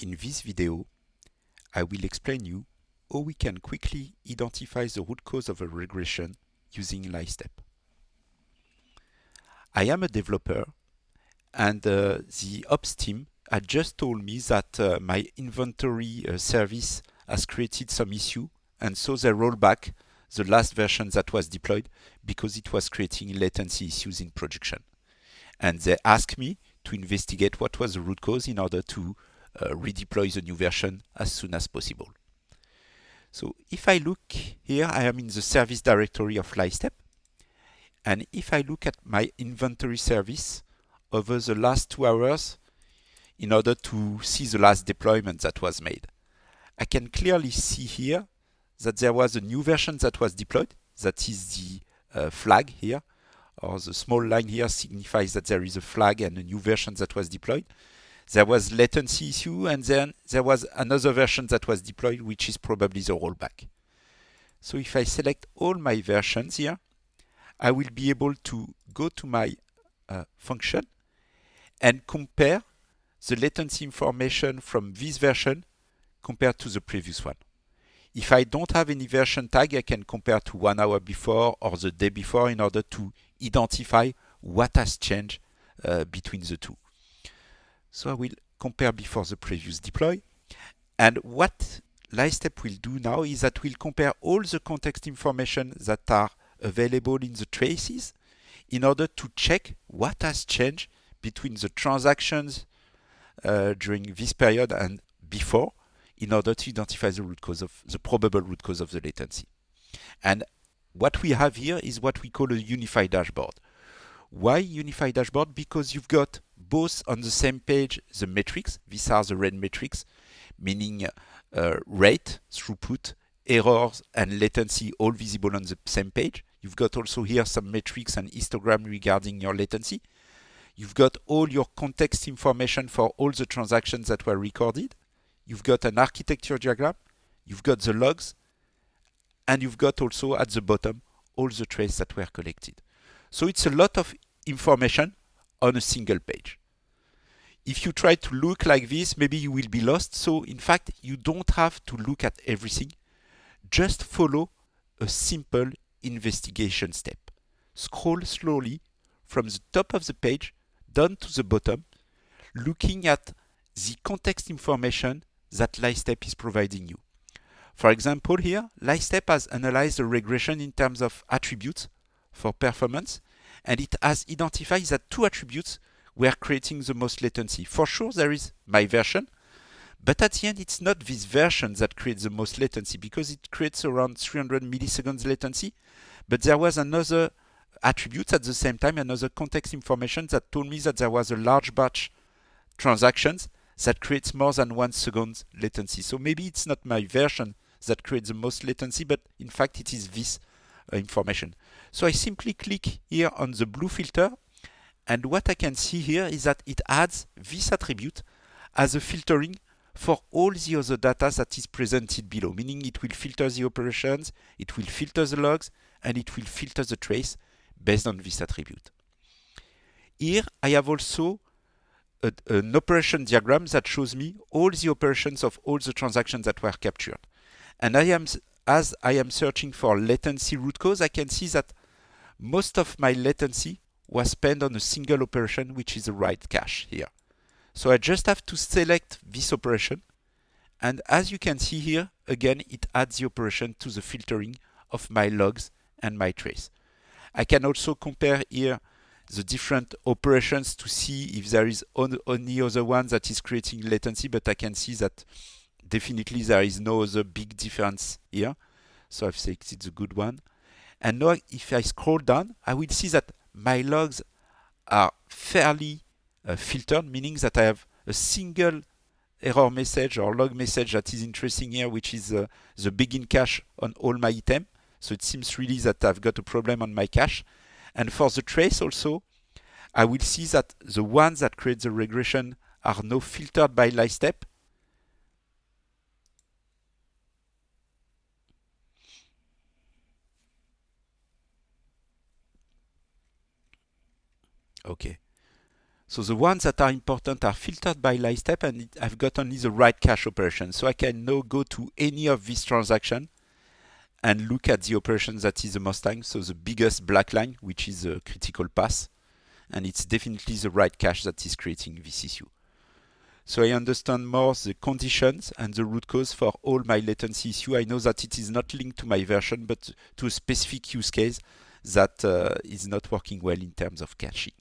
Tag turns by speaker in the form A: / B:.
A: In this video, I will explain you how we can quickly identify the root cause of a regression using Lightstep. I am a developer and the ops team had just told me that my inventory service has created some issue, and so they roll back the last version that was deployed because it was creating latency issues in production. And they asked me to investigate what was the root cause in order to redeploy the new version as soon as possible. So if I look here, I am in the service directory of Lightstep. And if I look at my inventory service over the last 2 hours, in order to see the last deployment that was made, I can clearly see here that there was a new version that was deployed. That is the flag here, or the small line here signifies that there is a flag and a new version that was deployed. There was latency issue, and then there was another version that was deployed, which is probably the rollback. So if I select all my versions here, I will be able to go to my function and compare the latency information from this version compared to the previous one. If I don't have any version tag, I can compare to 1 hour before or the day before in order to identify what has changed between the two. So I will compare before the previous deploy. And what Lightstep will do now is that we'll compare all the context information that are available in the traces in order to check what has changed between the transactions during this period and before, in order to identify the probable root cause of the latency. And what we have here is what we call a unified dashboard. Why unified dashboard? Because you've got both on the same page the metrics. These are the red metrics, meaning rate, throughput, errors, and latency all visible on the same page. You've got also here some metrics and histogram regarding your latency. You've got all your context information for all the transactions that were recorded. You've got an architecture diagram. You've got the logs. And you've got also at the bottom all the traces that were collected. So it's a lot of information on a single page. If you try to look like this, maybe you will be lost. So in fact, you don't have to look at everything. Just follow a simple investigation step. Scroll slowly from the top of the page down to the bottom, looking at the context information that Lightstep is providing you. For example, here, Lightstep has analyzed the regression in terms of attributes for performance, and it has identified that 2 attributes were creating the most latency. For sure, there is my version, but at the end, it's not this version that creates the most latency, because it creates around 300 milliseconds latency, but there was another attribute at the same time, another context information that told me that there was a large batch transactions that creates more than 1 second latency. So maybe it's not my version that creates the most latency, but in fact it is this information. So I simply click here on the blue filter, and what I can see here is that it adds this attribute as a filtering for all the other data that is presented below, meaning it will filter the operations, it will filter the logs, and it will filter the trace based on this attribute. Here I have also an operation diagram that shows me all the operations of all the transactions that were captured. And as I am searching for latency root cause, I can see that most of my latency was spent on a single operation, which is the write cache here. So I just have to select this operation. And as you can see here, again, it adds the operation to the filtering of my logs and my trace. I can also compare here the different operations to see if there is any other one that is creating latency, but I can see that definitely there is no other big difference here. So I've selected the good one. And now if I scroll down, I will see that my logs are fairly filtered, meaning that I have a single error message or log message that is interesting here, which is the begin cache on all my items. So it seems really that I've got a problem on my cache. And for the trace also, I will see that the ones that create the regression are now filtered by Lightstep. Okay. So the ones that are important are filtered by Lightstep, and I've got only the right cache operation. So I can now go to any of these transactions and look at the operation that is the most time. So the biggest black line, which is a critical path, and it's definitely the right cache that is creating this issue. So I understand more the conditions and the root cause for all my latency issue. I know that it is not linked to my version, but to a specific use case that is not working well in terms of caching.